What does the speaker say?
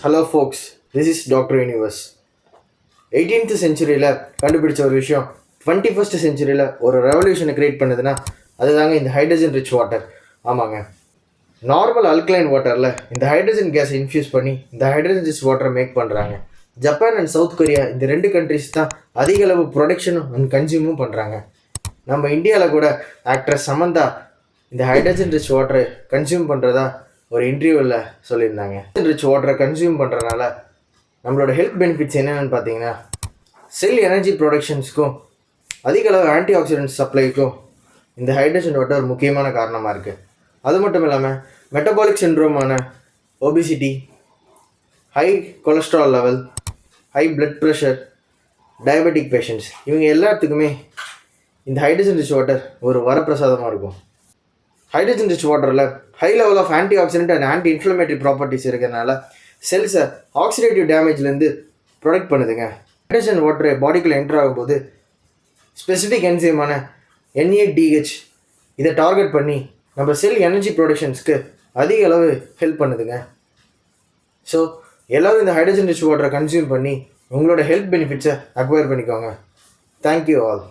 Hello forks, this is doctor universe. 18th செஞ்சுரியில் கண்டுபிடிச்ச ஒரு விஷயம் 21st செஞ்சுரியில் ஒரு ரெவல்யூஷனை க்ரியேட் பண்ணுதுன்னா அதுதாங்க இந்த ஹைட்ரஜன் ரிச் வாட்டர். ஆமாங்க, நார்மல் அல்கலைன் வாட்டரில் இந்த ஹைட்ரஜன் கேஸை இன்ஃப்யூஸ் பண்ணி இந்த ஹைட்ரஜன் ரிச் வாட்டரை மேக் பண்ணுறாங்க. ஜப்பான் அண்ட் சவுத் கொரியா இந்த ரெண்டு கண்ட்ரிஸ் தான் அதிக அளவு ப்ரொடக்ஷனும் அண்ட் கன்சியூமும் பண்ணுறாங்க. நம்ம இந்தியாவில் கூட ஆக்ட்ரஸ் சமந்தா இந்த ஹைட்ரஜன் ரிச் வாட்டரை கன்சியூம் பண்ணுறதா ஒரு இன்டர்வியூவில் சொல்லியிருந்தாங்க. ரிச் வாட்டரை கன்சியூம் பண்ணுறதுனால நம்மளோட ஹெல்த் பெனிஃபிட்ஸ் என்னென்னு பார்த்தீங்கன்னா, செல் எனர்ஜி ப்ரொடக்ஷன்ஸ்க்கும் அதிக அளவு ஆன்டி ஆக்சிடென்ட் சப்ளைக்கும் இந்த ஹைட்ரஜன் வாட்டர் முக்கியமான காரணமாக இருக்குது. அது மட்டும் இல்லாமல் மெட்டபாலிக் சிண்ட்ரோமான obesity, high cholesterol level, high blood pressure, diabetic patients இவங்க எல்லாத்துக்குமே இந்த ஹைட்ரஜன் ரிச் வாட்டர் ஒரு வரப்பிரசாதமாக இருக்கும். ஹைட்ரஜன் ரிச் வாட்டரில் high level of anti oxidant and anti inflammatory properties இருக்கிறதுனால செல்ஸை ஆக்சிடேட்டிவ் டேமேஜ்லேருந்து ப்ரொடெக்ட் பண்ணுதுங்க. ஹைட்ரஜன் வாட்டர் பாடிக்குள்ளே என்டர் ஆகும்போது ஸ்பெசிஃபிக் என்சைமான NADH இதை டார்கெட் பண்ணி நம்ம செல் எனர்ஜி ப்ரொடக்ஷன்ஸ்க்கு அதிக அளவு ஹெல்ப் பண்ணுதுங்க. ஸோ எல்லோரும் இந்த ஹைட்ரஜன் ரிச் வாட்டரை கன்சியூம் பண்ணி உங்களோட ஹெல்த் பெனிஃபிட்ஸை அக்வயர் பண்ணிக்கோங்க. Thank you all.